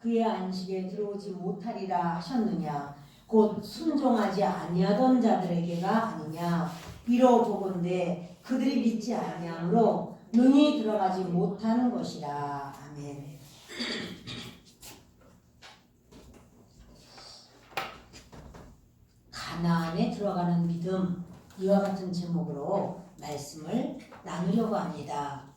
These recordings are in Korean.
그의 안식에 들어오지 못하리라 하셨느냐. 곧 순종하지 아니하던 자들에게가 아니냐. 이로 보건대 그들이 믿지 아니함으로 능히 들어가지 못하는 것이라. 아멘. 가나안에 들어가는 믿음, 이와 같은 제목으로 말씀을 나누려고 합니다.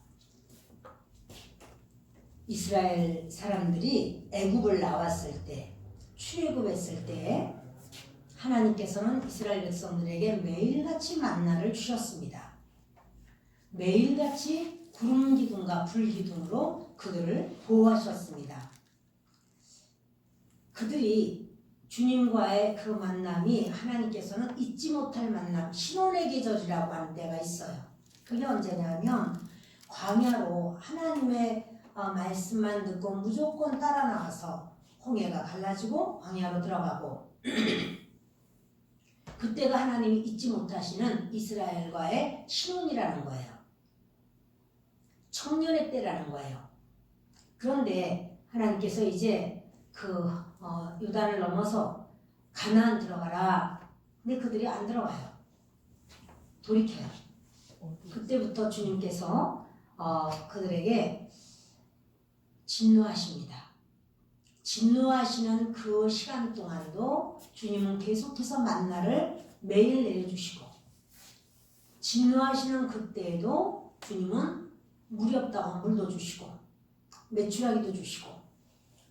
이스라엘 사람들이 애굽을 나왔을 때, 출애굽했을 때 하나님께서는 이스라엘 백성들에게 매일같이 만나를 주셨습니다. 매일같이 구름 기둥과 불 기둥으로 그들을 보호하셨습니다. 그들이 주님과의 그 만남이 하나님께서는 잊지 못할 만남, 신혼의 계절이라고 하는 때가 있어요. 그게 언제냐면 광야로 하나님의 말씀만 듣고 무조건 따라 나가서 홍해가 갈라지고 광야로 들어가고 그때가 하나님이 잊지 못하시는 이스라엘과의 신혼이라는 거예요. 청년의 때라는 거예요. 그런데 하나님께서 이제 요단을 넘어서 가나안 들어가라. 근데 그들이 안 들어가요. 돌이켜요. 그때부터 주님께서 그들에게 진노하십니다. 진노하시는 그 시간 동안도 주님은 계속해서 만나를 매일 내려주시고, 진노하시는 그때에도 주님은 물이 없다고 물도 주시고 메추라기도 주시고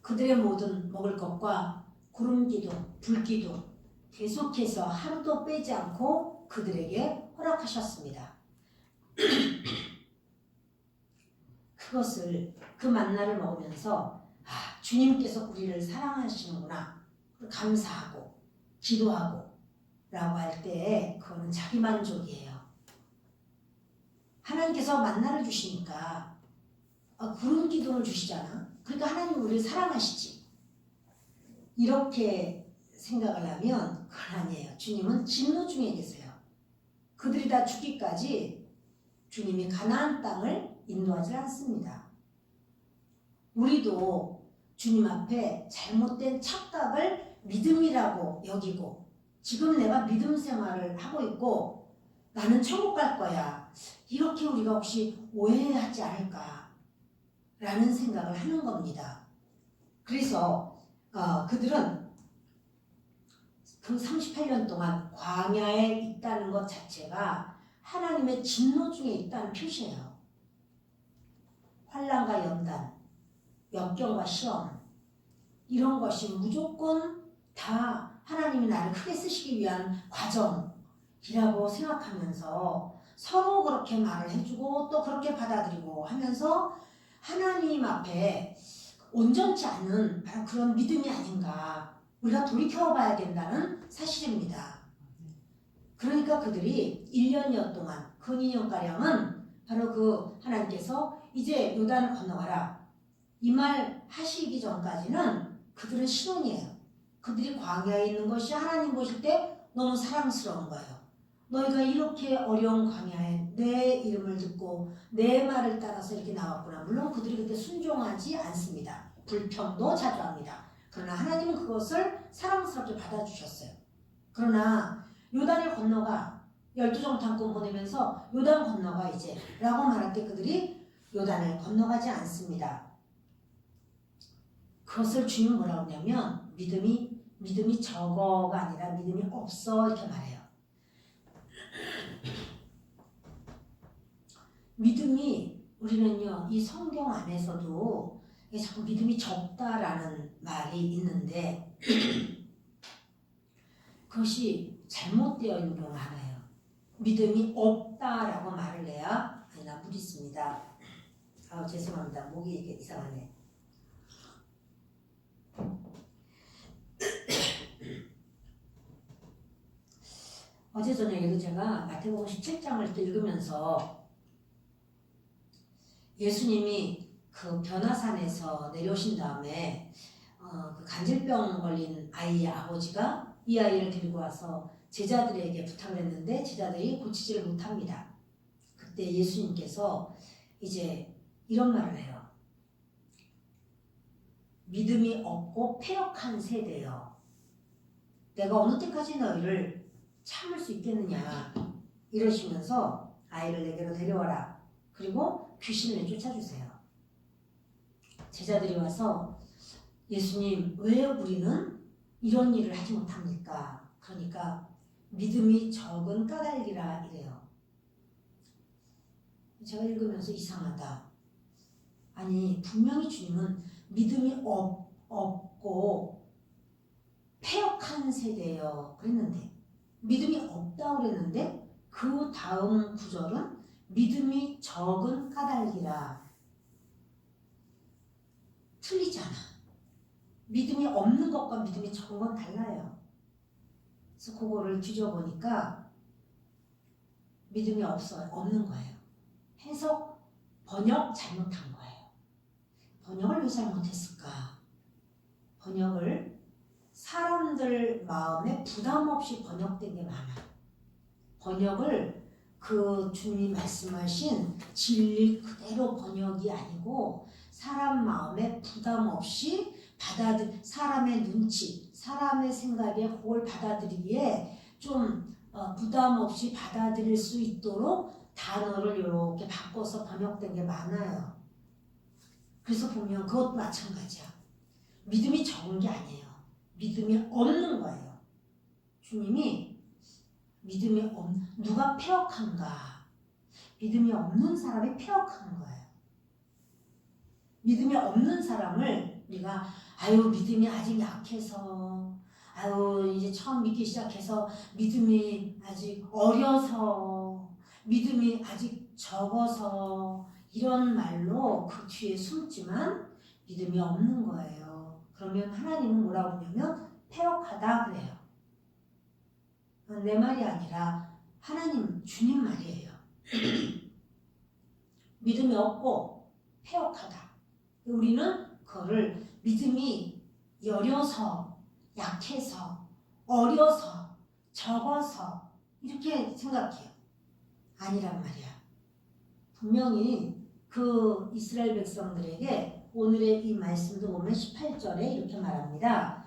그들의 모든 먹을 것과 구름기둥, 불기둥 계속해서 하루도 빼지 않고 그들에게 허락하셨습니다. 그 만나를 먹으면서 주님께서 우리를 사랑하시는구나 감사하고 기도하고 라고 할 때 그거는 자기 만족이에요. 하나님께서 만나를 주시니까 구름 기둥을 주시잖아. 그러니까 하나님 우리를 사랑하시지. 이렇게 생각을 하면 그건 아니에요. 주님은 진노 중에 계세요. 그들이 다 죽기까지 주님이 가나안 땅을 인도하지 않습니다. 우리도 주님 앞에 잘못된 착각을 믿음이라고 여기고 지금 내가 믿음 생활을 하고 있고 나는 천국 갈 거야. 이렇게 우리가 혹시 오해하지 않을까 라는 생각을 하는 겁니다. 그래서 그들은 그 38년 동안 광야에 있다는 것 자체가 하나님의 진노 중에 있다는 표시예요. 환난과 연단, 역경과 시험 이런 것이 무조건 다 하나님이 나를 크게 쓰시기 위한 과정이라고 생각하면서 서로 그렇게 말을 해주고 또 그렇게 받아들이고 하면서 하나님 앞에 온전치 않은 바로 그런 믿음이 아닌가 우리가 돌이켜봐야 된다는 사실입니다. 그러니까 그들이 1년여 동안 근 2년가량은 바로 그 하나님께서 이제 요단을 건너가라 이 말 하시기 전까지는 그들은 신혼이에요. 그들이 광야에 있는 것이 하나님 보실 때 너무 사랑스러운 거예요. 너희가 이렇게 어려운 광야에 내 이름을 듣고 내 말을 따라서 이렇게 나왔구나. 물론 그들이 그때 순종하지 않습니다. 불평도 자주 합니다. 그러나 하나님은 그것을 사랑스럽게 받아주셨어요. 그러나 요단을 건너가 12정탐꾼 보내면서 요단 건너가 이제 라고 말할 때 그들이 요단을 건너가지 않습니다. 그것을 주님 뭐라고 하냐면 믿음이 적어가 아니라 믿음이 없어 이렇게 말해요. 믿음이 우리는요 이 성경 안에서도 자꾸 믿음이 적다라는 말이 있는데 그것이 잘못되어 있는 경우가 많아요. 믿음이 없다라고 말을 해야 아니나 물 있습니다. 죄송합니다. 목이 이렇게 이상하네. 어제 저녁에도 제가 마태복음 17장을 또 읽으면서 예수님이 그 변화산에서 내려오신 다음에 그 간질병 걸린 아이의 아버지가 이 아이를 데리고 와서 제자들에게 부탁을 했는데 제자들이 고치지를 못합니다. 그때 예수님께서 이제 이런 말을 해요. 믿음이 없고 패역한 세대여. 내가 어느 때까지 너희를 참을 수 있겠느냐 이러시면서 아이를 내게로 데려와라. 그리고 귀신을 쫓아주세요. 제자들이 와서 예수님 왜 우리는 이런 일을 하지 못합니까? 그러니까 믿음이 적은 까닭이라 이래요. 제가 읽으면서 이상하다. 아니 분명히 주님은 믿음이 없고 패역한 세대예요 그랬는데, 믿음이 없다고 그랬는데 그 다음 구절은 믿음이 적은 까닭이라. 틀리잖아. 믿음이 없는 것과 믿음이 적은 건 달라요. 그래서 그거를 뒤져보니까 믿음이 없는 거예요. 해석, 번역 잘못한 거예요. 번역을 왜 잘못했을까? 번역을 사람들 마음에 부담 없이 번역된 게 많아. 번역을 그 주님이 말씀하신 진리 그대로 번역이 아니고 사람 마음에 부담 없이 사람의 눈치, 사람의 생각에 그걸 받아들이기에 좀 부담 없이 받아들일 수 있도록 단어를 이렇게 바꿔서 번역된 게 많아요. 그래서 보면 그것도 마찬가지야. 믿음이 적은 게 아니에요. 믿음이 없는 거예요. 주님이 누가 패역한가? 믿음이 없는 사람이 패역한 거예요. 믿음이 없는 사람을 우리가 믿음이 아직 약해서, 이제 처음 믿기 시작해서 믿음이 아직 어려서, 믿음이 아직 적어서 이런 말로 그 뒤에 숨지만 믿음이 없는 거예요. 그러면 하나님은 뭐라고 그러냐면 패역하다 그래요. 내 말이 아니라 하나님, 주님 말이에요. 믿음이 없고 패역하다. 우리는 그거를 믿음이 여려서, 약해서, 어려서, 적어서 이렇게 생각해요. 아니란 말이야. 분명히 그 이스라엘 백성들에게 오늘의 이 말씀도 보면 18절에 이렇게 말합니다.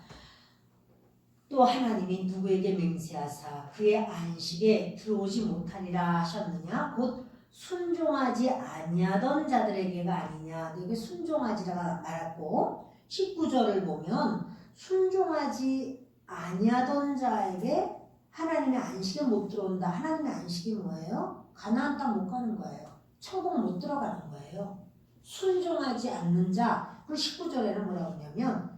또 하나님이 누구에게 맹세하사 그의 안식에 들어오지 못하리라 하셨느냐? 곧 순종하지 아니하던 자들에게가 아니냐. 여기 순종하지라가 말했고 19절을 보면 순종하지 아니하던 자에게 하나님의 안식에 못 들어온다. 하나님의 안식이 뭐예요? 가나안 땅 못 가는 거예요. 천국 못 들어가는 거예요. 순종하지 않는 자. 그리고 19절에는 뭐라고 하냐면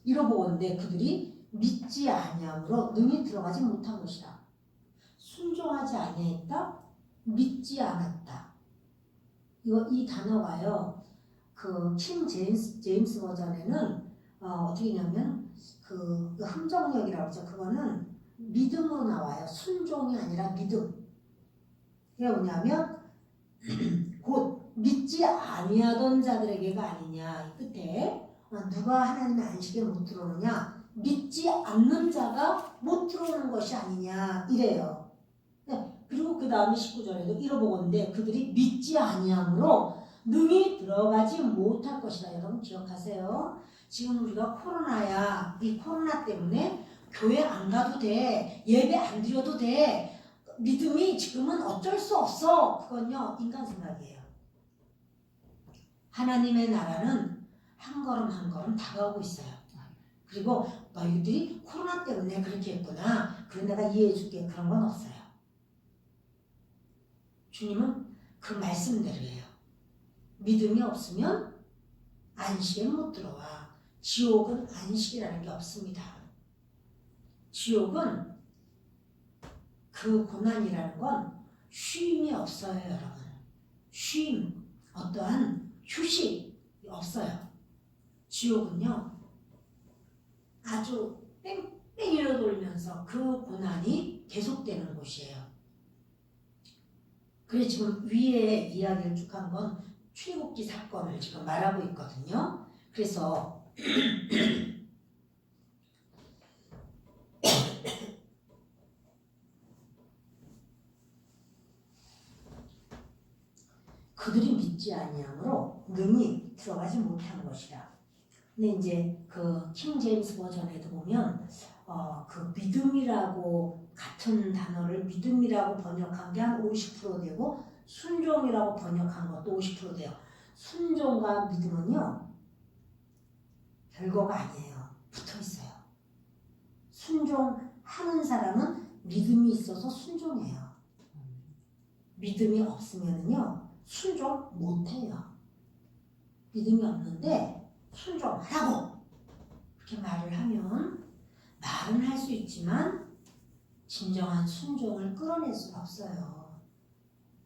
이러보건대 그들이 믿지 아니함으로 능히 들어가지 못한 것이라. 순종하지 아니했다, 믿지 않았다. 이 단어가요. 그 킹 제임스 버전에는 어떻게 했냐면 그 함정역이라고 하죠. 그거는 믿음으로 나와요. 순종이 아니라 믿음. 그게 뭐냐면 곧 믿지 아니하던 자들에게가 아니냐. 끝에 누가 하나님의 안식에 못 들어오느냐. 믿지 않는 자가 못 들어오는 것이 아니냐 이래요. 그리고 그 다음에 19절에도 이러보건대 그들이 믿지 아니함으로 능히 들어가지 못할 것이다. 여러분 기억하세요. 지금 우리가 코로나야. 이 코로나 때문에 교회 안 가도 돼. 예배 안 드려도 돼. 믿음이 지금은 어쩔 수 없어. 그건요 인간 생각이에요. 하나님의 나라는 한 걸음 한 걸음 다가오고 있어요. 그리고 너희들이 코로나 때문에 그렇게 했구나. 그럼 내가 이해해 줄게. 그런 건 없어요. 주님은 그 말씀대로예요. 믿음이 없으면 안식에 못 들어와. 지옥은 안식이라는 게 없습니다. 지옥은 그 고난이라는 건 쉼이 없어요, 여러분. 쉼, 어떠한 휴식이 없어요. 지옥은요, 아주 뺑뺑이로 돌면서 그 고난이 계속되는 곳이에요. 그래서 지금 위에 이야기를 쭉 한 건 출애굽기 사건을 지금 말하고 있거든요. 그래서 그들이 믿지 아니함으로 능히 들어가지 못한 것이라. 근데 이제 그 킹 제임스 버전에도 보면 그 믿음이라고 같은 단어를 믿음이라고 번역한 게 한 50% 되고 순종이라고 번역한 것도 50% 돼요. 순종과 믿음은요 별거가 아니에요. 붙어 있어요. 순종하는 사람은 믿음이 있어서 순종해요. 믿음이 없으면요 순종 못해요. 믿음이 없는데 순종하라고 그렇게 말을 하면 말은 할 수 있지만 진정한 순종을 끌어낼 수가 없어요.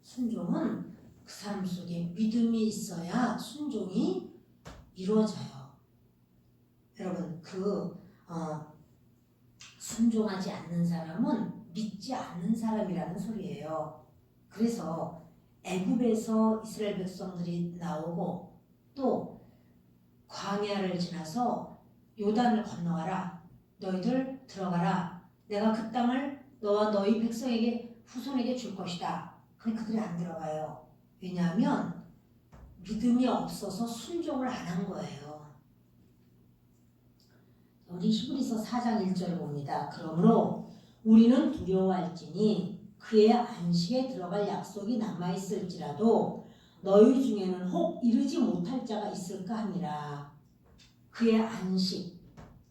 순종은 그 사람 속에 믿음이 있어야 순종이 이루어져요. 여러분 순종하지 않는 사람은 믿지 않는 사람이라는 소리예요. 그래서 애굽에서 이스라엘 백성들이 나오고 또 광야를 지나서 요단을 건너가라. 너희들 들어가라. 내가 그 땅을 너와 너희 백성에게 후손에게 줄 것이다. 근데 그들이 안 들어가요. 왜냐하면 믿음이 없어서 순종을 안 한 거예요. 우리 히브리서 4장 1절을 봅니다. 그러므로 우리는 두려워할지니 그의 안식에 들어갈 약속이 남아있을지라도 너희 중에는 혹 이르지 못할 자가 있을까 함이라. 그의 안식,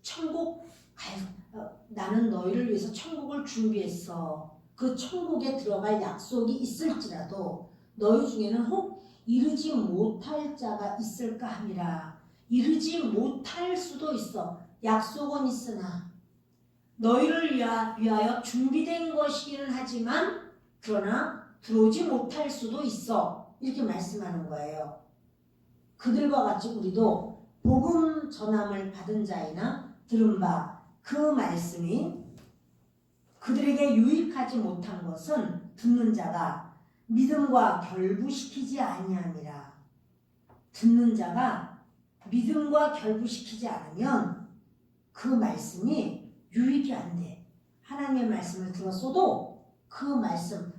천국 나는 너희를 위해서 천국을 준비했어. 그 천국에 들어갈 약속이 있을지라도 너희 중에는 혹 이르지 못할 자가 있을까 함이라. 이르지 못할 수도 있어. 약속은 있으나 너희를 위하여 준비된 것이기는 하지만 그러나 들어오지 못할 수도 있어. 이렇게 말씀하는 거예요. 그들과 같이 우리도 복음 전함을 받은 자이나 들은 바 그 말씀이 그들에게 유익하지 못한 것은 듣는 자가 믿음과 결부시키지 아니함이라. 듣는 자가 믿음과 결부시키지 않으면 그 말씀이 유익이 안 돼. 하나님의 말씀을 들었어도 그 말씀,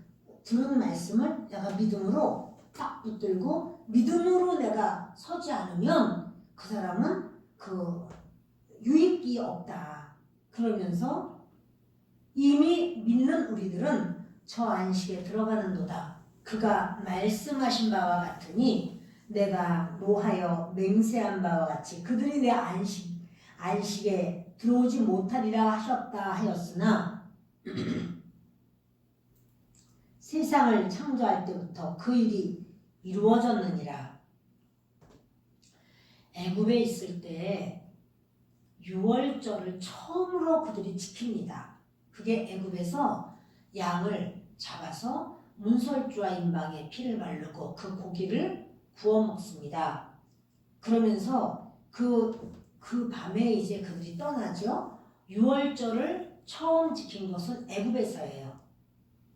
들은 말씀을 내가 믿음으로 딱 붙들고 믿음으로 내가 서지 않으면 그 사람은 그 유익이 없다. 그러면서 이미 믿는 우리들은 저 안식에 들어가는도다. 그가 말씀하신 바와 같으니 내가 노하여 맹세한 바와 같이 그들이 내 안식에 들어오지 못하리라 하셨다 하였으나 세상을 창조할 때부터 그 일이 이루어졌느니라. 애굽에 있을 때 유월절을 처음으로 그들이 지킵니다. 그게 애굽에서 양을 잡아서 문설주와 임방에 피를 바르고 그 고기를 구워 먹습니다. 그러면서 그 밤에 이제 그들이 떠나죠. 유월절을 처음 지킨 것은 애굽에서예요.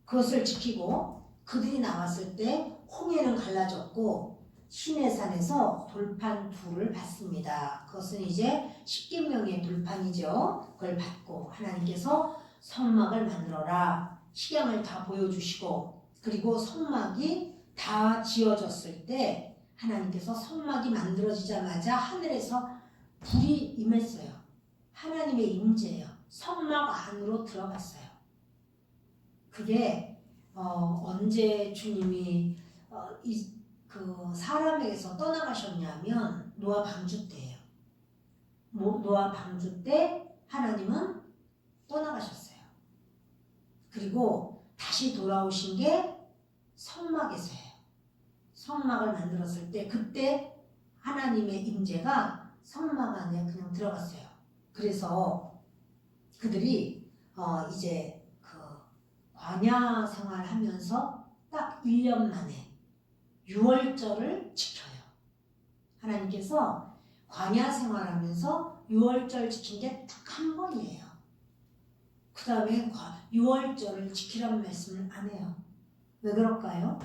그것을 지키고 그들이 나왔을 때 홍해는 갈라졌고 시내산에서 돌판 둘을 받습니다. 그것은 이제 십계명의 돌판이죠. 그걸 받고 하나님께서 성막을 만들어라. 식양을 다 보여주시고 그리고 성막이 다 지어졌을 때 하나님께서 성막이 만들어지자마자 하늘에서 불이 임했어요. 하나님의 임재예요. 성막 안으로 들어갔어요. 그게 언제 주님이 그 사람에게서 떠나가셨냐면 노아 방주 때예요. 노아 방주 때 하나님은 떠나가셨어요. 그리고 다시 돌아오신 게 성막에서예요. 성막을 만들었을 때 그때 하나님의 임재가 성막 안에 그냥 들어갔어요. 그래서 그들이 이제 그 광야 생활하면서 딱 1년 만에 유월절을 지켜요. 하나님께서 광야 생활하면서 유월절 지킨 게 딱 한 번이에요. 그 다음에 유월절을 지키라는 말씀을 안 해요. 왜 그럴까요?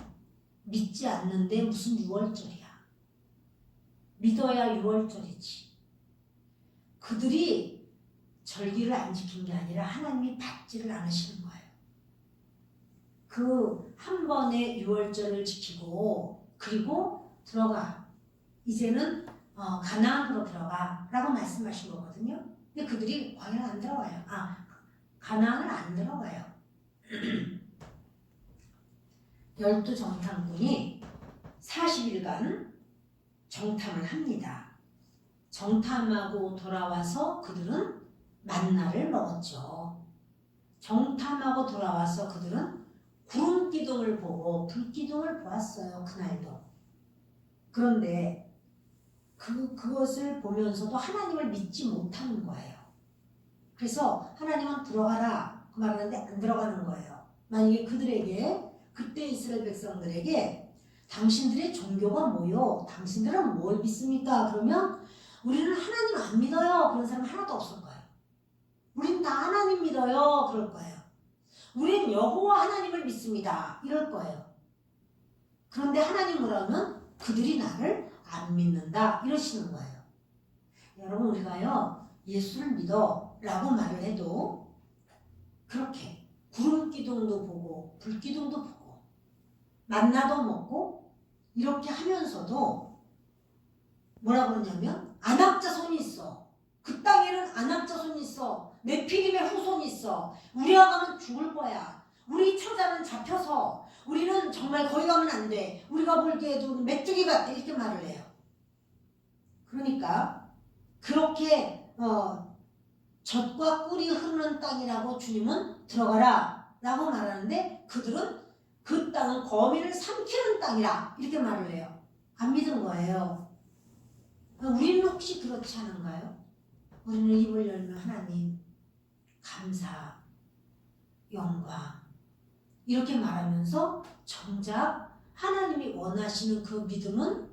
믿지 않는데 무슨 유월절이야. 믿어야 유월절이지. 그들이 절기를 안 지킨 게 아니라 하나님이 받지를 않으시는 거예요. 그 한 번의 유월절을 지키고 그리고 들어가. 이제는 가나안으로 들어가라고 말씀하신 거거든요. 근데 그들이 광야를 안 들어가요. 가나안을 안 들어가요. 12정탐꾼이 40일간 정탐을 합니다. 정탐하고 돌아와서 그들은 만나를 먹었죠. 정탐하고 돌아와서 그들은 구름 기둥을 보고 불 기둥을 보았어요. 그날도. 그런데 그것을 보면서도 하나님을 믿지 못하는 거예요. 그래서 하나님은 들어가라 그 말하는데 안 들어가는 거예요. 만약에 그들에게 그때 이스라엘 백성들에게 당신들의 종교가 뭐요? 당신들은 뭘 믿습니까? 그러면 우리는 하나님 안 믿어요. 그런 사람 하나도 없을 거예요. 우린 다 하나님 믿어요. 그럴 거예요. 우린 여호와 하나님을 믿습니다. 이럴 거예요. 그런데 하나님 뭐라면 그들이 나를 안 믿는다. 이러시는 거예요. 여러분 우리가요 예수를 믿어 라고 말을 해도 그렇게 구름 기둥도 보고 불 기둥도 보고 만나도 먹고 이렇게 하면서도 뭐라 그러냐면 안악자손이 있어. 그 땅에는 안악자손이 있어. 네피림의 후손이 있어. 우리가 가면 죽을 거야. 우리 처자는 잡혀서 우리는 정말 거기 가면 안 돼. 우리가 보기에도 메뚜기 같아. 이렇게 말을 해요. 그러니까 그렇게 젖과 꿀이 흐르는 땅이라고 주님은 들어가라 라고 말하는데 그들은 그 땅은 거미를 삼키는 땅이라 이렇게 말을 해요. 안 믿은 거예요. 우리는 혹시 그렇지 않은가요? 우리는 입을 열면 하나님 감사 영광 이렇게 말하면서 정작 하나님이 원하시는 그 믿음은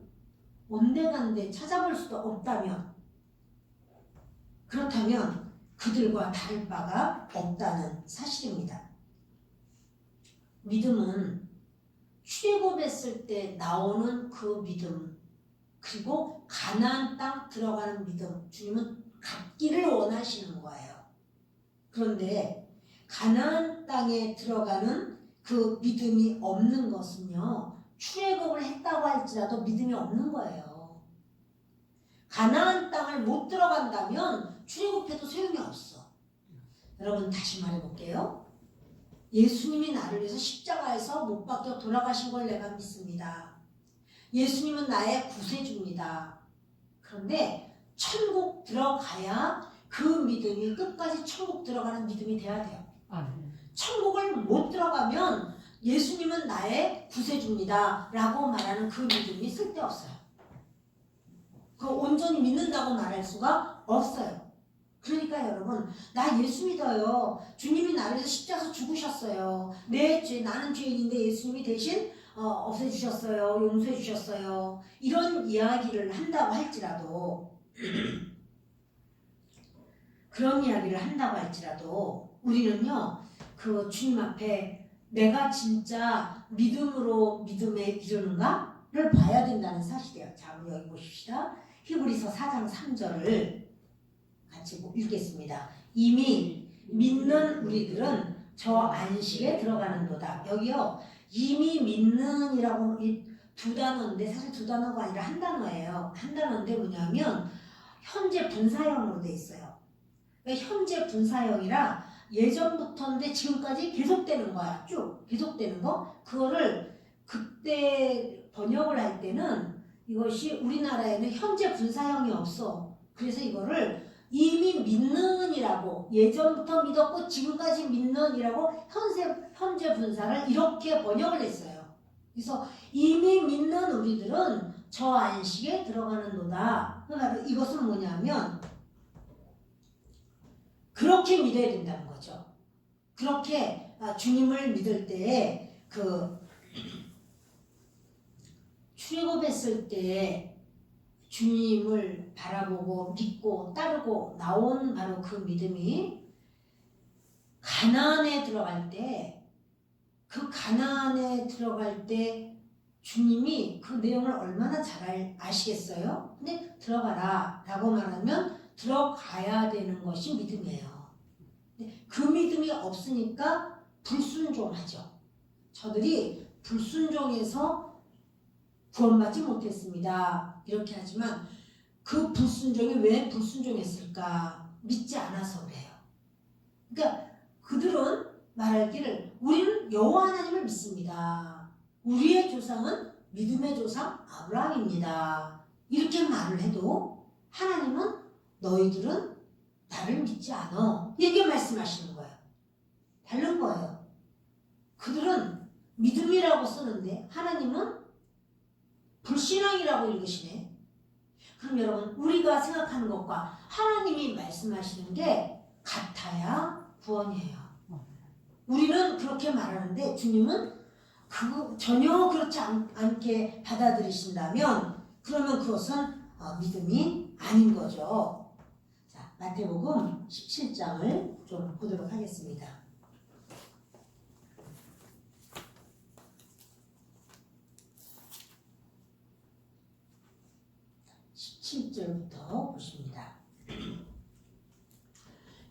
온데간데 찾아볼 수도 없다면 그렇다면 그들과 다를 바가 없다는 사실입니다. 믿음은 출애굽했을 때 나오는 그 믿음 그리고 가나안 땅 들어가는 믿음 주님은 갖기를 원하시는 거예요. 그런데 가나안 땅에 들어가는 그 믿음이 없는 것은요 출애굽을 했다고 할지라도 믿음이 없는 거예요. 가나안 땅을 못 들어간다면 출애굽해도 소용이 없어. 여러분 다시 말해볼게요. 예수님이 나를 위해서 십자가에서 못 박혀 돌아가신 걸 내가 믿습니다. 예수님은 나의 구세주입니다. 그런데 천국 들어가야 그 믿음이 끝까지 천국 들어가는 믿음이 돼야 돼요. 천국을 못 들어가면 예수님은 나의 구세주입니다 라고 말하는 그 믿음이 쓸데없어요. 그 온전히 믿는다고 말할 수가 없어요. 그러니까 여러분 나 예수 믿어요. 주님이 나를 위해서 십자가에서 죽으셨어요. 내 죄 나는 죄인인데 예수님이 대신 없애주셨어요. 용서해주셨어요. 이런 이야기를 한다고 할지라도 그런 이야기를 한다고 할지라도 우리는요 그 주님 앞에 내가 진짜 믿음으로 믿음에 이르는가를 봐야 된다는 사실이에요. 자, 한번 여기 보십시다. 히브리서 4장 3절을 같이 읽겠습니다. 이미 믿는 우리들은 저 안식에 들어가는도다. 여기요 이미 믿는이라고 두 단어인데 사실 두 단어가 아니라 한 단어예요. 한 단어인데 뭐냐면 현재 분사형으로 돼 있어요. 그러니까 현재 분사형이라 예전부터인데 지금까지 계속되는 거야. 쭉 계속되는 거. 그거를 그때 번역을 할 때는 이것이 우리나라에는 현재 분사형이 없어. 그래서 이거를 이미 믿는이라고 예전부터 믿었고 지금까지 믿는이라고 현재 분사를 이렇게 번역을 했어요. 그래서 이미 믿는 우리들은 저 안식에 들어가는도다. 그러니까 이것은 뭐냐면 그렇게 믿어야 된다는 거죠. 그렇게 주님을 믿을 때에 그 출애굽했을 때 주님을 바라보고 믿고 따르고 나온 바로 그 믿음이 가나안에 들어갈 때 그 가나안에 들어갈 때 주님이 그 내용을 얼마나 잘 아시겠어요? 근데 들어가라 라고 말하면 들어가야 되는 것이 믿음이에요. 그 믿음이 없으니까 불순종하죠. 저들이 불순종해서 구원받지 못했습니다. 이렇게 하지만 그 불순종이 왜 불순종했을까? 믿지 않아서 그래요. 그러니까 그들은 말하기를 우리는 여호와 하나님을 믿습니다. 우리의 조상은 믿음의 조상 아브라함입니다. 이렇게 말을 해도 하나님은 너희들은 나를 믿지 않아. 이렇게 말씀하시는 거예요. 다른 거예요. 그들은 믿음이라고 쓰는데 하나님은 불신앙이라고 읽으시네. 그럼 여러분 우리가 생각하는 것과 하나님이 말씀하시는 게 같아야 구원이에요. 우리는 그렇게 말하는데 주님은 전혀 그렇지 않게 받아들이신다면 그러면 그것은 믿음이 아닌 거죠. 자, 마태복음 17장을 좀 보도록 하겠습니다. 17절부터 보십니다.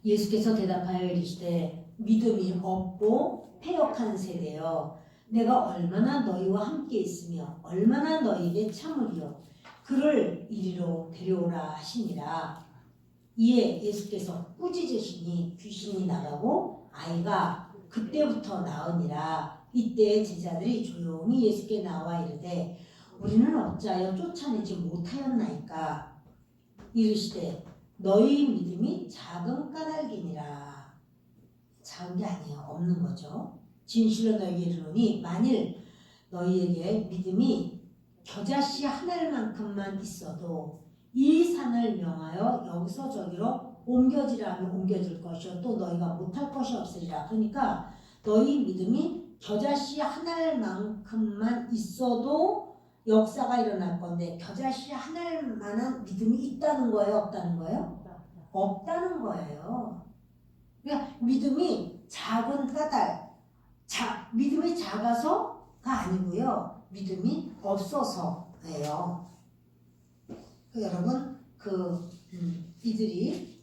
예수께서 대답하여 이르시되 믿음이 없고 패역한 세대여 내가 얼마나 너희와 함께 있으며 얼마나 너희에게 참으리요 그를 이리로 데려오라 하시니라. 이에 예수께서 꾸짖으시니 귀신이 나가고 아이가 그때부터 나으니라. 이때 제자들이 조용히 예수께 나와 이르되 우리는 어찌하여 쫓아내지 못하였나이까. 이르시되 너희 믿음이 작은 까닭이니라. 작은 게 아니에요. 없는 거죠. 진실로 너희에게 이르노니 만일 너희에게 믿음이 겨자씨 하늘만큼만 있어도 이 산을 명하여 여기서 저기로 옮겨지라 하면 옮겨질 것이요 또 너희가 못할 것이 없으리라. 그러니까 너희 믿음이 겨자씨 하늘만큼만 있어도 역사가 일어날 건데 겨자씨 하늘만한 믿음이 있다는 거예요? 없다는 거예요? 없다는 거예요. 그러니까 믿음이 작은 까닭, 믿음이 작아서가 아니고요. 믿음이 없어서예요. 여러분 이들이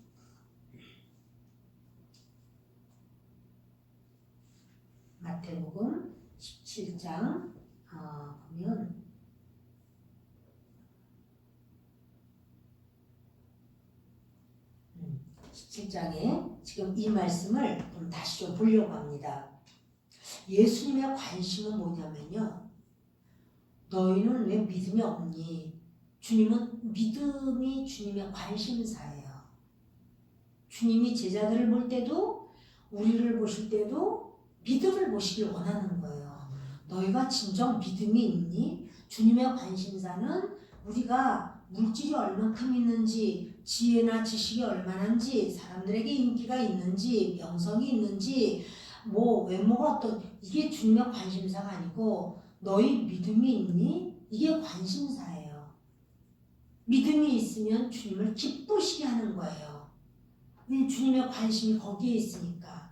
마태복음 17장 보면 17장에 지금 이 말씀을 좀 다시 좀 보려고 합니다. 예수님의 관심은 뭐냐면요. 너희는 왜 믿음이 없니? 주님은 믿음이 주님의 관심사예요. 주님이 제자들을 볼 때도 우리를 보실 때도 믿음을 보시길 원하는 거예요. 너희가 진정 믿음이 있니? 주님의 관심사는 우리가 물질이 얼만큼 있는지 지혜나 지식이 얼마나인지 사람들에게 인기가 있는지 명성이 있는지 뭐 외모가 어떤 이게 주님의 관심사가 아니고 너희 믿음이 있니? 이게 관심사예요. 믿음이 있으면 주님을 기쁘시게 하는 거예요. 주님의 관심이 거기에 있으니까.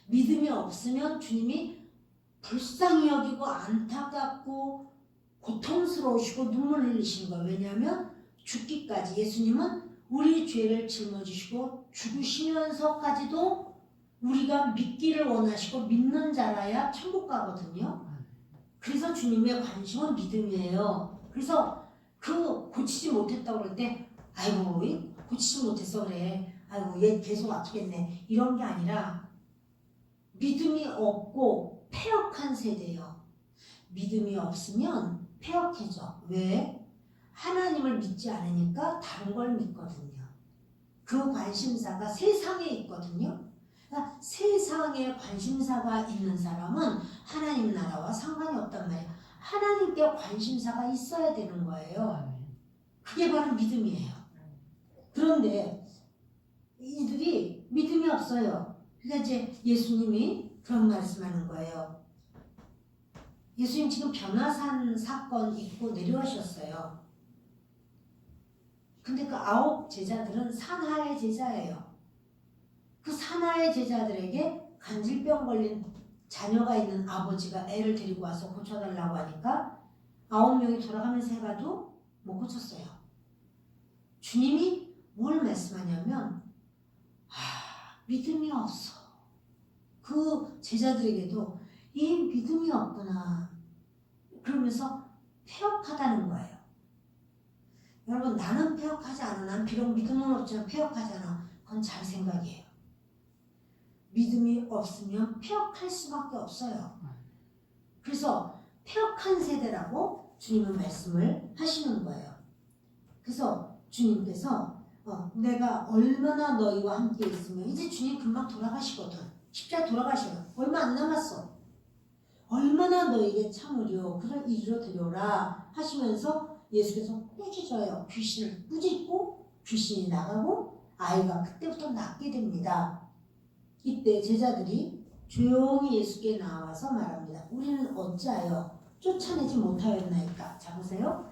믿음이 없으면 주님이 불쌍히 여기고 안타깝고 고통스러우시고 눈물 흘리시는 거예요. 왜냐하면 죽기까지 예수님은 우리 죄를 짊어지시고 죽으시면서까지도 우리가 믿기를 원하시고 믿는 자라야 천국 가거든요. 그래서 주님의 관심은 믿음이에요. 그래서 고치지 못했다고 그럴 때 아이고 고치지 못해서 그래. 아이고 얘 계속 아프겠네. 이런 게 아니라 믿음이 없고 패역한 세대예요. 믿음이 없으면 패역해져. 왜? 하나님을 믿지 않으니까 다른 걸 믿거든요. 그 관심사가 세상에 있거든요. 그러니까 세상에 관심사가 있는 사람은 하나님 나라와 상관이 없단 말이에요. 하나님께 관심사가 있어야 되는 거예요. 그게 바로 믿음이에요. 그런데 이들이 믿음이 없어요. 그러니까 이제 예수님이 그런 말씀하는 거예요. 예수님 지금 변화산 사건 있고 내려오셨어요. 근데 그 9 제자들은 산하의 제자예요. 그 산하의 제자들에게 간질병 걸린 자녀가 있는 아버지가 애를 데리고 와서 고쳐달라고 하니까 9명이 돌아가면서 해가도 못 고쳤어요. 주님이 뭘 말씀하냐면 믿음이 없어. 그 제자들에게도 이 믿음이 없구나. 그러면서 패역하다는 거예요. 여러분 나는 폐역하지 않아. 난 비록 믿음은 없지만 폐역하잖아. 그건 잡생각이에요. 믿음이 없으면 폐역할 수밖에 없어요. 그래서 폐역한 세대라고 주님은 말씀을 하시는 거예요. 그래서 주님께서 내가 얼마나 너희와 함께 있으면 이제 주님 금방 돌아가시거든. 십자가 돌아가셔요. 얼마 안 남았어. 얼마나 너에게 참으려 그를 이르러 데려라 하시면서 예수께서 꾸짖어요. 귀신을 꾸짖고 귀신이 나가고 아이가 그때부터 낫게 됩니다. 이때 제자들이 조용히 예수께 나와서 말합니다. 우리는 어찌하여 쫓아내지 못하였나이까. 자 보세요.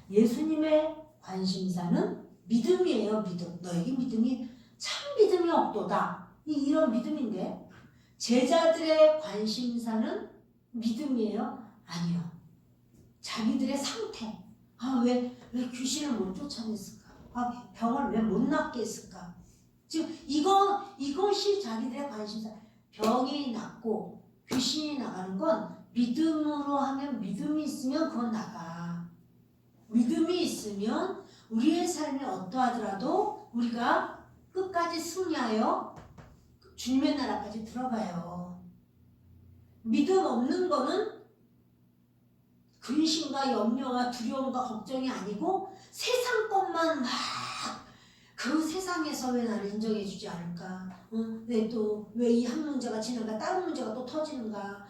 예수님의 관심사는 믿음이에요. 믿음. 너에게 믿음이 참 믿음이 없도다. 이런 믿음인데 제자들의 관심사는 믿음이에요? 아니요. 자기들의 상태. 왜 귀신을 못 쫓아냈을까? 병을 왜 못 낫게 했을까? 즉 이것이 자기들의 관심사. 병이 낫고 귀신이 나가는 건 믿음으로 하면 믿음이 있으면 그건 나가. 믿음이 있으면 우리의 삶이 어떠하더라도 우리가 끝까지 승리하여 주님의 나라까지 들어가요. 믿음 없는 거는 근심과 염려와 두려움과 걱정이 아니고 세상 것만 막 그 세상에서 왜 나를 인정해주지 않을까? 왜 이 한 문제가 지나가 다른 문제가 또 터지는가?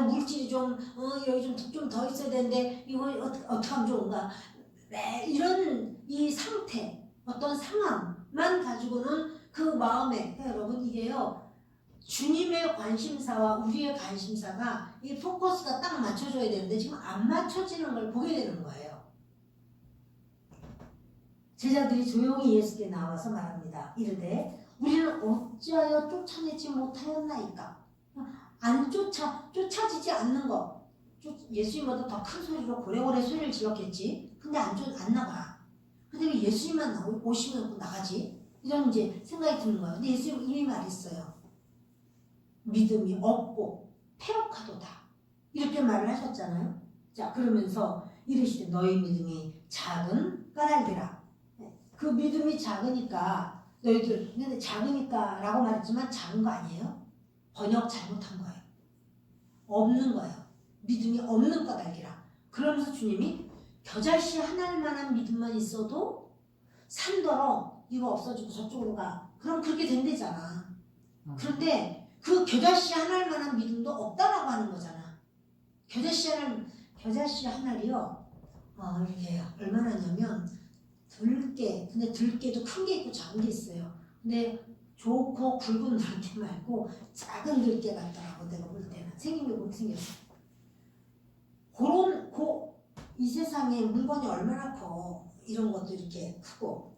물질이 여기 좀 더 있어야 되는데 이거 어떻게 하면 좋은가? 이런 이 상태, 어떤 상황만 가지고는 그 마음에 여러분 이게요. 주님의 관심사와 우리의 관심사가 이 포커스가 딱 맞춰줘야 되는데 지금 안 맞춰지는 걸 보게 되는 거예요. 제자들이 조용히 예수께 나와서 말합니다. 이르되 우리는 어찌하여 쫓아내지 못하였나이까. 쫓아지지 않는 것. 예수님보다 더 큰 소리로 고래고래 소리를 질렀겠지. 근데 안 나가. 근데 왜 예수님만 오시면 나가지? 이런 이제 생각이 드는 거예요. 근데 예수님 이미 말했어요. 믿음이 없고 폐역하도다. 이렇게 말을 하셨잖아요. 자, 그러면서 이르시되 너희 믿음이 작은 까닭이라. 그 믿음이 작으니까 너희들 근데 작으니까 라고 말했지만 작은 거 아니에요? 번역 잘못한 거예요. 없는 거예요. 믿음이 없는 까닭이라. 그러면서 주님이 겨자씨 하나만한 믿음만 있어도 산더러 이거 없어지고 저쪽으로 가. 그럼 그렇게 된대잖아. 그런데 그 겨자씨 하나만한 믿음도 없다라고 하는 거잖아. 겨자씨 하나리요. 이게 얼마나 하냐면 근데 들깨도 큰 게 있고 작은 게 있어요. 근데 좋고 굵은 들깨 말고 작은 들깨 같더라고. 내가 볼 때는 생긴 게 그렇게 생겼어. 이 세상에 물건이 얼마나 커. 이런 것도 이렇게 크고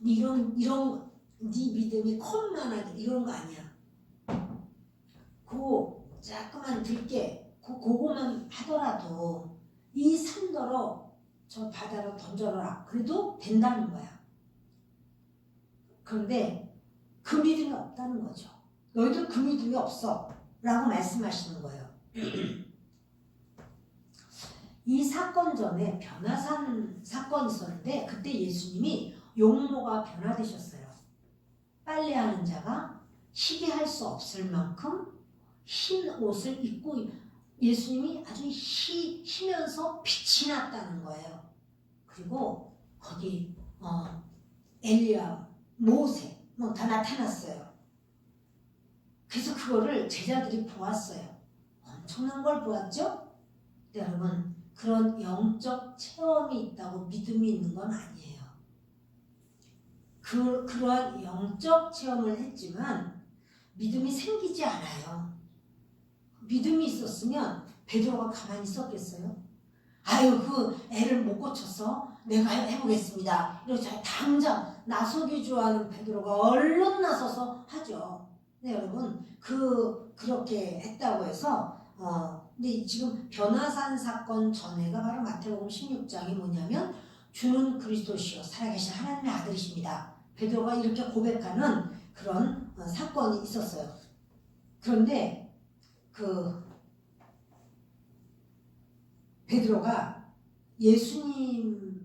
이런 네 믿음이 컵만하게 이런 거 아니야. 그 자그만 들깨 그거만 하더라도 이 산더러 저 바다로 던져라. 그래도 된다는 거야. 그런데 그 믿음이 없다는 거죠. 너희들 그 믿음이 없어 라고 말씀하시는 거예요. 이 사건 전에 변화산 사건이 있었는데 그때 예수님이 용모가 변화되셨어요. 빨래하는 자가 희게 할 수 없을 만큼 흰 옷을 입고 예수님이 아주 희면서 빛이 났다는 거예요. 그리고 거기 엘리야, 모세 다 나타났어요. 그래서 그거를 제자들이 보았어요. 엄청난 걸 보았죠? 근데 여러분 그런 영적 체험이 있다고 믿음이 있는 건 아니에요. 그러한 영적 체험을 했지만 믿음이 생기지 않아요. 믿음이 있었으면 베드로가 가만히 있었겠어요? 그 애를 못 고쳐서 내가 해보겠습니다. 이렇게 당장 나서기 좋아하는 베드로가 얼른 나서서 하죠. 네, 여러분 그렇게 했다고 해서 근데 지금 변화산 사건 전에가 바로 마태복음 16장이 뭐냐면 주는 그리스도시요 살아계신 하나님의 아들이십니다. 베드로가 이렇게 고백하는 그런 사건이 있었어요. 그런데 베드로가 예수님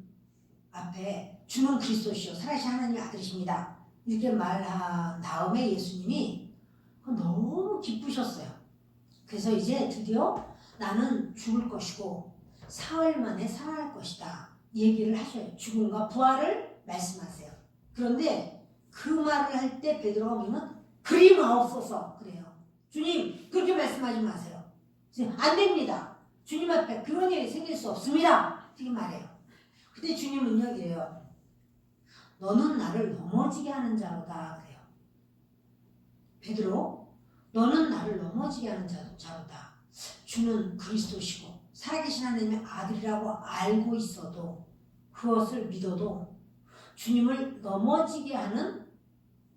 앞에 주는 그리스도시요 살아계신 하나님의 아들이십니다. 이렇게 말한 다음에 예수님이 너무 기쁘셨어요. 그래서 이제 드디어 나는 죽을 것이고 사흘 만에 살아날 것이다. 이 얘기를 하셔요. 죽음과 부활을 말씀하세요. 그런데 그 말을 할 때 베드로가 보면 그리 마옵소서 그래요. 주님 그렇게 말씀하지 마세요. 안 됩니다. 주님 앞에 그런 일이 생길 수 없습니다. 이렇게 말해요. 근데 주님은요 이래요. 너는 나를 넘어지게 하는 자로다 그래요. 베드로 너는 나를 넘어지게 하는 자로다. 주는 그리스도시고 살아계신 하나님의 아들이라고 알고 있어도 그것을 믿어도 주님을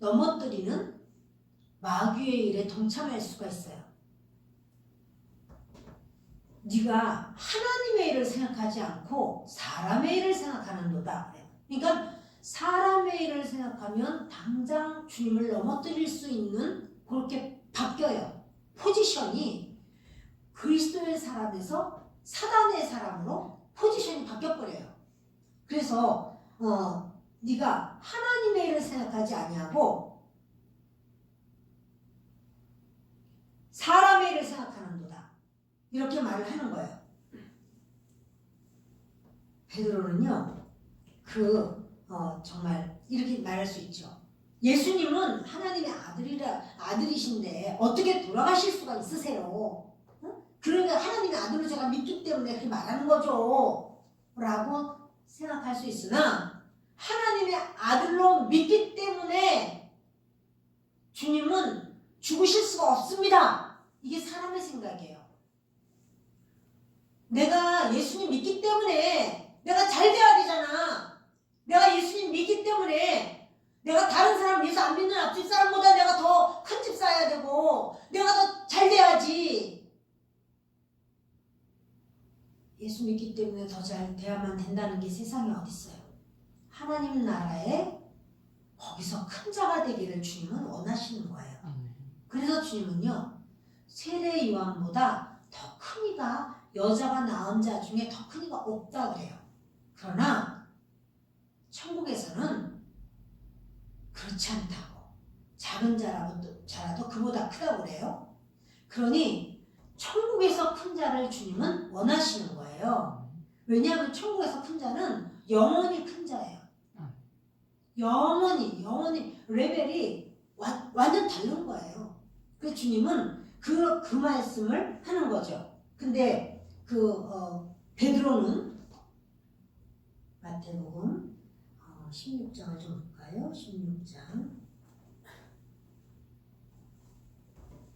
넘어뜨리는 마귀의 일에 동참할 수가 있어요. 네가 하나님의 일을 생각하지 않고 사람의 일을 생각하는도다. 그러니까 사람의 일을 생각하면 당장 주님을 넘어뜨릴 수 있는 그렇게 바뀌어요. 포지션이 그리스도의 사람에서 사단의 사람으로 포지션이 바뀌어버려요. 그래서 네가 하나님의 일을 생각하지 아니하고 사람의 일을 생각하는도다. 이렇게 말을 하는 거예요. 베드로는요, 정말 이렇게 말할 수 있죠. 예수님은 하나님의 아들이신데 어떻게 돌아가실 수가 있으세요? 그러니까 하나님의 아들로 제가 믿기 때문에 그렇게 말하는 거죠. 라고 생각할 수 있으나 하나님의 아들로 믿기 때문에 주님은 죽으실 수가 없습니다. 이게 사람의 생각이에요. 내가 예수님 믿기 때문에 내가 잘 돼야 되잖아. 내가 예수님 믿기 때문에 내가 다른 사람 예수 안 믿는 앞집 사람보다 내가 더 큰 집 사야 되고 내가 더 잘 돼야지. 예수 믿기 때문에 더 잘 돼야만 된다는 게 세상에 어딨어요. 하나님 나라에 거기서 큰 자가 되기를 주님은 원하시는 거예요. 그래서 주님은요. 세례 요한보다 더 큰 이가 여자가 낳은 자 중에 더 큰 이가 없다 그래요. 그러나 천국에서는 그렇지 않다고. 작은 자라도 그보다 크다고 그래요. 그러니 천국에서 큰 자를 주님은 원하시는 거예요. 왜냐하면 천국에서 큰 자는 영원히 큰 자예요. 영원히 레벨이 완전 다른 거예요. 그래서 주님은 그 말씀을 하는 거죠. 근데 베드로는 마태복음 16장을 좀 볼까요? 16장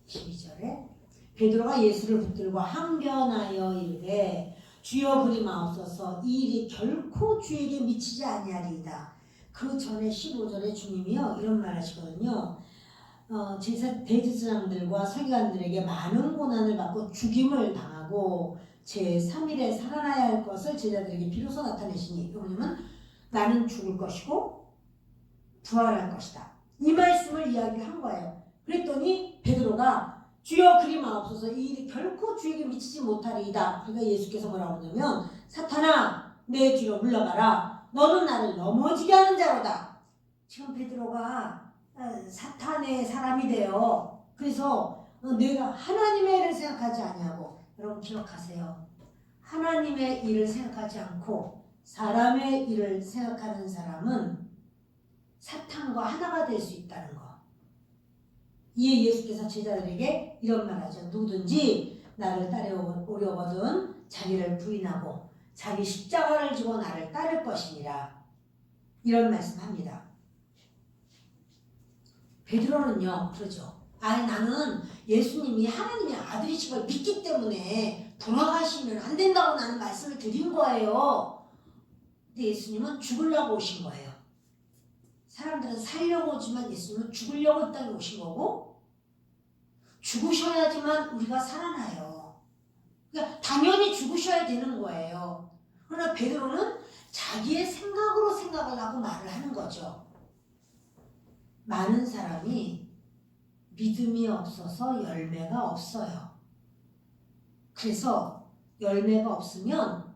12절에 베드로가 예수를 붙들고 항변하여 이르되 주여 그리 마옵소서 이 일이 결코 주에게 미치지 아니하리이다. 그 전에 15절에 주님이요 이런 말 하시거든요. 대제사장들과 서기관들에게 많은 고난을 받고 죽임을 당하고 제3일에 살아나야 할 것을 제자들에게 비로소 나타내시니 이거는 나는 죽을 것이고 부활할 것이다. 이 말씀을 이야기한 거예요. 그랬더니 베드로가 주여 그리 마옵소서 이 일이 결코 주에게 미치지 못하리이다. 그러니까 예수께서 뭐라고 하냐면 사탄아 내 뒤로 물러가라. 너는 나를 넘어지게 하는 자로다. 지금 베드로가 사탄의 사람이 돼요. 그래서 내가 하나님의 일을 생각하지 아니하고 여러분 기억하세요. 하나님의 일을 생각하지 않고 사람의 일을 생각하는 사람은 사탄과 하나가 될 수 있다는 거. 이에 예수께서 제자들에게 이런 말하죠. 누구든지 나를 따라오려거든 자기를 부인하고 자기 십자가를 지고 나를 따를 것이니라. 이런 말씀합니다. 베드로는요 그러죠. 나는 예수님이 하나님의 아들이신 걸 믿기 때문에 돌아가시면 안 된다고 나는 말씀을 드린 거예요. 근데 예수님은 죽으려고 오신 거예요. 사람들은 살려고 오지만 예수님은 죽으려고 이 땅에 오신 거고 죽으셔야지만 우리가 살아나요. 그러니까 당연히 죽으셔야 되는 거예요. 그러나 베드로는 자기의 생각으로 생각을 하고 말을 하는 거죠. 많은 사람이 믿음이 없어서 열매가 없어요. 그래서 열매가 없으면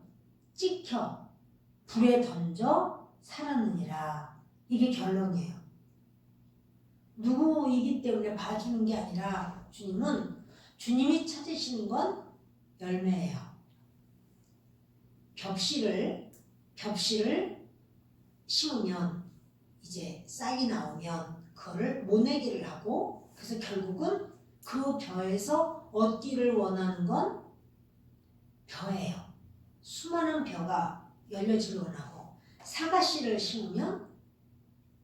찍혀 불에 던져 살았느니라. 이게 결론이에요. 누구이기 때문에 봐주는 게 아니라 주님이 찾으시는 건 열매예요. 벽실을 심으면 이제 싹이 나오면 그거를 모내기를 하고, 그래서 결국은 그 벼에서 얻기를 원하는 건 벼예요. 수많은 벼가 열려지를 원하고, 사과씨를 심으면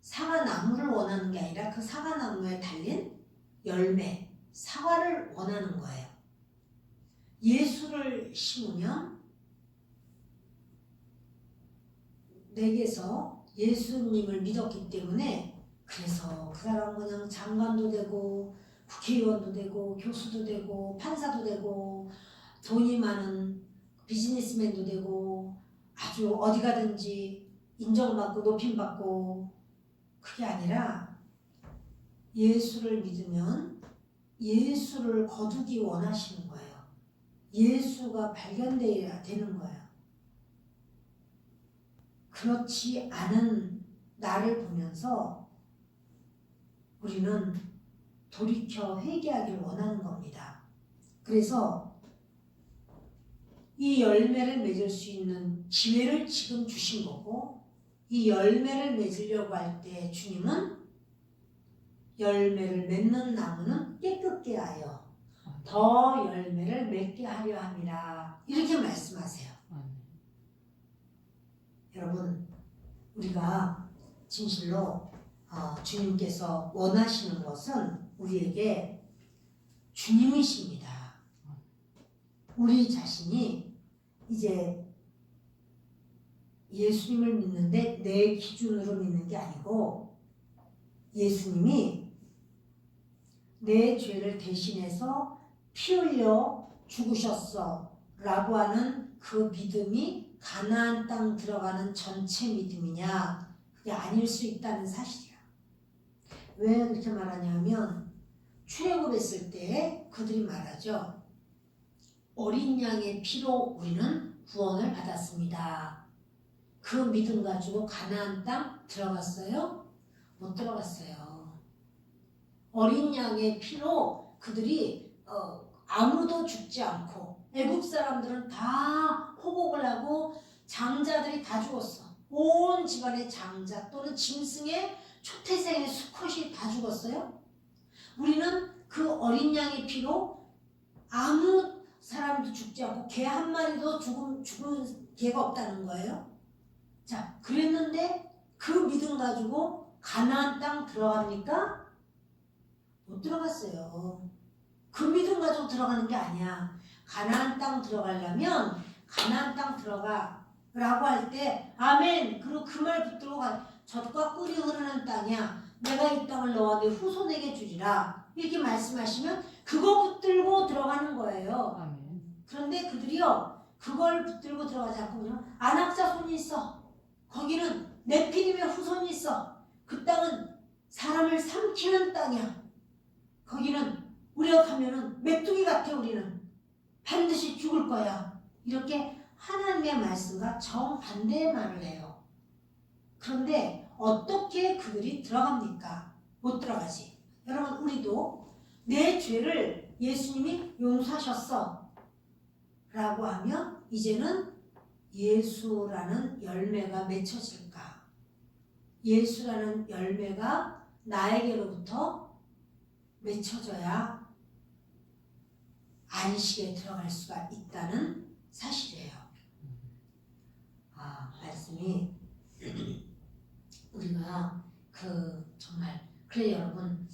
사과나무를 원하는 게 아니라 그 사과나무에 달린 열매, 사과를 원하는 거예요. 예수를 심으면 내게서 예수님을 믿었기 때문에, 그래서 그 사람은 그냥 장관도 되고 국회의원도 되고 교수도 되고 판사도 되고 돈이 많은 비즈니스맨도 되고 아주 어디 가든지 인정받고 높임받고, 그게 아니라 예수를 믿으면 예수를 거두기 원하시는 거예요. 예수가 발견되어야 되는 거예요. 그렇지 않은 나를 보면서 우리는 돌이켜 회개하기를 원하는 겁니다. 그래서 이 열매를 맺을 수 있는 기회를 지금 주신 거고, 이 열매를 맺으려고 할 때 주님은 열매를 맺는 나무는 깨끗게 하여 더 열매를 맺게 하려 함이라. 이렇게 말씀하세요. 여러분, 우리가 진실로 주님께서 원하시는 것은 우리에게 주님이십니다. 우리 자신이 이제 예수님을 믿는데 내 기준으로 믿는 게 아니고, 예수님이 내 죄를 대신해서 피 흘려 죽으셨어 라고 하는 그 믿음이 가나안 땅 들어가는 전체 믿음이냐? 그게 아닐 수 있다는 사실이야. 왜 그렇게 말하냐면, 출애굽했을 때 그들이 말하죠. 어린 양의 피로 우리는 구원을 받았습니다. 그 믿음 가지고 가나안 땅 들어갔어요? 못 들어갔어요. 어린 양의 피로 그들이 아무도 죽지 않고, 애국 사람들은 다 호곡을 하고 장자들이 다 죽었어. 온 집안의 장자 또는 짐승의 초태생의 수컷이 다 죽었어요. 우리는 그 어린 양의 피로 아무 사람도 죽지 않고 개 한 마리도 죽은 개가 없다는 거예요. 자, 그랬는데 그 믿음 가지고 가나안 땅 들어갑니까? 못 들어갔어요. 그 믿음 가지고 들어가는 게 아니야. 가나안 땅 들어가려면 가나안 땅 들어가라고 할 때 아멘. 그리고 그 말 붙들고 젖과 꿀이 흐르는 땅이야. 내가 이 땅을 너와 네 후손에게 주리라. 이렇게 말씀하시면 그거 붙들고 들어가는 거예요. 아멘. 그런데 그들이요, 그걸 붙들고 들어가지 않고 그냥 안악자손이 있어. 거기는 네피림의 후손이 있어. 그 땅은 사람을 삼키는 땅이야. 거기는 우리가 가면은 메뚜기 같아. 우리는 반드시 죽을 거야. 이렇게 하나님의 말씀과 정반대의 말을 해요. 그런데 어떻게 그들이 들어갑니까? 못 들어가지. 여러분, 우리도 내 죄를 예수님이 용서하셨어 라고 하면 이제는 예수라는 열매가 맺혀질까? 예수라는 열매가 나에게로부터 맺혀져야 안식에 들어갈 수가 있다는 사실이에요. 말씀이 우리가 정말 그래 여러분,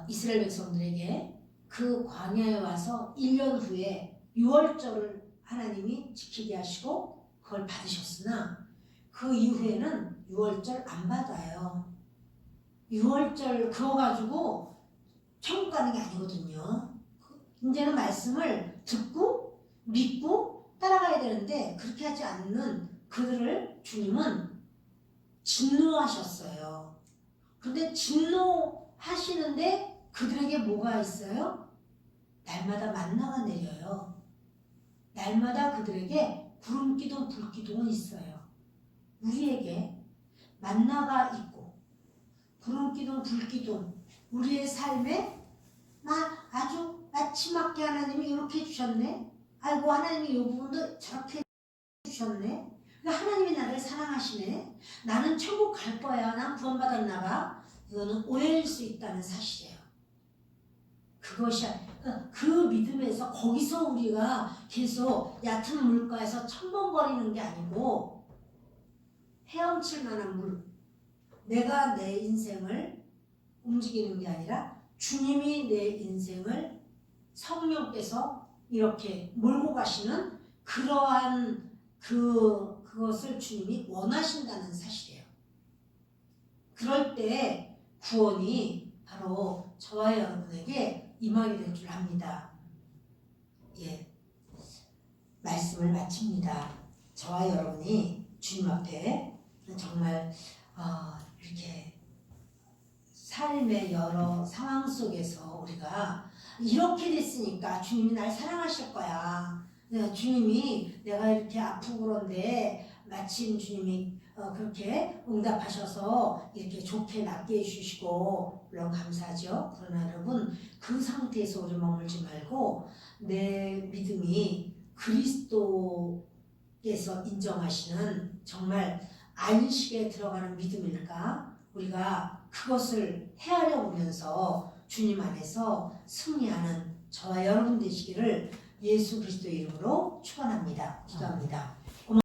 이스라엘 백성들에게 그 광야에 와서 1년 후에 유월절을 하나님이 지키게 하시고 그걸 받으셨으나 그 이후에는 유월절 안 받아요. 유월절 그거 가지고 천국 가는 게 아니거든요. 이제는 말씀을 듣고 믿고 따라가야 되는데 그렇게 하지 않는 그들을 주님은 진노하셨어요. 근데 진노하시는데 그들에게 뭐가 있어요? 날마다 만나가 내려요. 날마다 그들에게 구름 기둥, 불 기둥은 있어요. 우리에게 만나가 있고 구름기둥 불기둥 우리의 삶에 아주 나침맞게 하나님이 이렇게 해주셨네. 아이고 하나님이 이 부분도 저렇게 해주셨네. 그러니까 하나님이 나를 사랑하시네. 나는 천국 갈 거야. 난 구원받았나 봐. 이거는 오해일 수 있다는 사실이에요. 그것이 그 믿음에서 거기서 우리가 계속 얕은 물가에서 첨벙거리는 게 아니고 헤엄칠 만한 물, 내가 내 인생을 움직이는 게 아니라 주님이 내 인생을 성령께서 이렇게 몰고 가시는 그러한 그것을 주님이 원하신다는 사실이에요. 그럴 때 구원이 바로 저와 여러분에게 임하게 될 줄 압니다. 예, 말씀을 마칩니다. 저와 여러분이 주님 앞에 정말 이렇게 삶의 여러 상황 속에서 우리가 이렇게 됐으니까 주님이 날 사랑하실 거야. 주님이 내가 이렇게 아프고 그런데 마침 주님이 그렇게 응답하셔서 이렇게 좋게 낫게 해주시고 물론 감사하죠. 그러나 여러분 그 상태에서 우리 머물지 말고 내 믿음이 그리스도께서 인정하시는 정말 안식에 들어가는 믿음일까? 우리가 그것을 헤아려 보면서 주님 안에서 승리하는 저와 여러분 되시기를 예수 그리스도의 이름으로 축원합니다. 기도합니다.